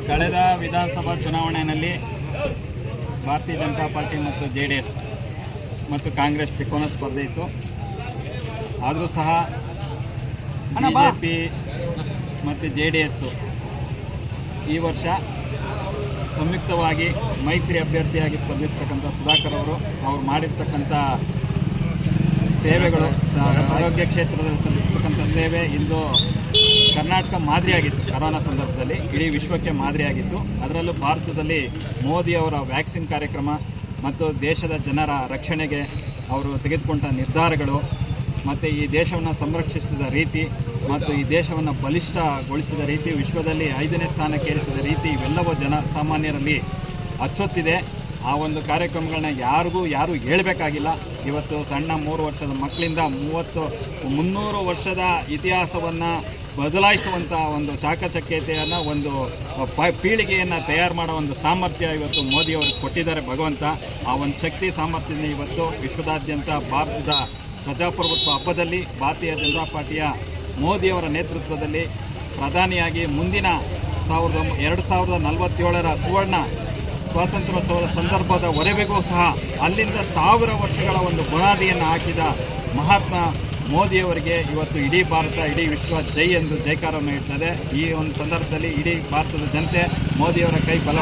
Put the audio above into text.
ಕಳೆದ ವಿಧಾನಸಭಾ ಚುನಾವಣೆಯಲ್ಲಿ ಭಾರತೀಯ ಜನತಾ ಪಾರ್ಟಿ ಮತ್ತು JDS ಮತ್ತು ಕಾಂಗ್ರೆಸ್ ತ್ರಿಕೋನ ಸ್ಪರ್ಧೆ ಇತ್ತು. ಆದರೂ ಸಹ BJP ಮತ್ತು JDS ಈ ವರ್ಷ ಸಂಯುಕ್ತವಾಗಿ ಮೈತ್ರಿ ಅಭ್ಯರ್ಥಿಯಾಗಿ ಸ್ಪರ್ಧಿಸ್ತಕ್ಕಂಥ ಸುಧಾಕರ್ ಅವರು ಮಾಡಿರ್ತಕ್ಕಂಥ ಸೇವೆಗಳು, ಆರೋಗ್ಯ ಕ್ಷೇತ್ರದಲ್ಲಿ ಸಲ್ಲಿಸ್ತಕ್ಕಂಥ ಸೇವೆ ಇಂದು ಕರ್ನಾಟಕ ಮಾದರಿಯಾಗಿತ್ತು. ಕರೋನಾ ಸಂದರ್ಭದಲ್ಲಿ ಇಡೀ ವಿಶ್ವಕ್ಕೆ ಮಾದರಿಯಾಗಿತ್ತು. ಅದರಲ್ಲೂ ಭಾರತದಲ್ಲಿ ಮೋದಿಯವರ ವ್ಯಾಕ್ಸಿನ್ ಕಾರ್ಯಕ್ರಮ ಮತ್ತು ದೇಶದ ಜನರ ರಕ್ಷಣೆಗೆ ಅವರು ತೆಗೆದುಕೊಂಡ ನಿರ್ಧಾರಗಳು ಮತ್ತು ಈ ದೇಶವನ್ನು ಸಂರಕ್ಷಿಸಿದ ರೀತಿ ಮತ್ತು ಈ ದೇಶವನ್ನು ಬಲಿಷ್ಠಗೊಳಿಸಿದ ರೀತಿ, ವಿಶ್ವದಲ್ಲಿ 5ನೇ ಸ್ಥಾನಕ್ಕೇರಿಸಿದ ರೀತಿ ಇವೆಲ್ಲವೂ ಸಾಮಾನ್ಯರಲ್ಲಿ ಅಚ್ಚೊತ್ತಿದೆ. ಆ ಒಂದು ಕಾರ್ಯಕ್ರಮಗಳನ್ನ ಯಾರು ಹೇಳಬೇಕಾಗಿಲ್ಲ. ಇವತ್ತು ಸಣ್ಣ 3 ವರ್ಷದ ಮಕ್ಕಳಿಂದ 300 ವರ್ಷದ ಇತಿಹಾಸವನ್ನು ಬದಲಾಯಿಸುವಂಥ ಒಂದು ಚಾಕಚಕ್ಯತೆಯನ್ನು, ಒಂದು ಪೀಳಿಗೆಯನ್ನು ತಯಾರು ಮಾಡೋ ಒಂದು ಸಾಮರ್ಥ್ಯ ಇವತ್ತು ಮೋದಿಯವರು ಕೊಟ್ಟಿದ್ದಾರೆ ಭಗವಂತ. ಆ ಒಂದು ಶಕ್ತಿ ಸಾಮರ್ಥ್ಯದಿಂದ ಇವತ್ತು ವಿಶ್ವದಾದ್ಯಂತ ಭಾರತದ ಪ್ರಜಾಪ್ರಭುತ್ವ ಹಬ್ಬದಲ್ಲಿ ಭಾರತೀಯ ಜನತಾ ಪಾರ್ಟಿಯ ಮೋದಿಯವರ ನೇತೃತ್ವದಲ್ಲಿ ಪ್ರಧಾನಿಯಾಗಿ ಮುಂದಿನ 2047ರ ಸುವರ್ಣ ಸ್ವಾತಂತ್ರ್ಯೋತ್ಸವದ ಸಂದರ್ಭದವರೆಗೂ ಸಹ ಅಲ್ಲಿಂದ 1000 ವರ್ಷಗಳ ಒಂದು ಬುನಾದಿಯನ್ನು ಹಾಕಿದ ಮಹಾತ್ಮ ಮೋದಿಯವರಿಗೆ ಇವತ್ತು ಇಡೀ ಭಾರತ, ಇಡೀ ವಿಶ್ವ ಜೈ ಎಂದು ಜೈಕಾರವನ್ನು ಇಡ್ತದೆ. ಈ ಒಂದು ಸಂದರ್ಭದಲ್ಲಿ ಇಡೀ ಭಾರತದ ಜನತೆ ಮೋದಿಯವರ ಕೈ ಬಲ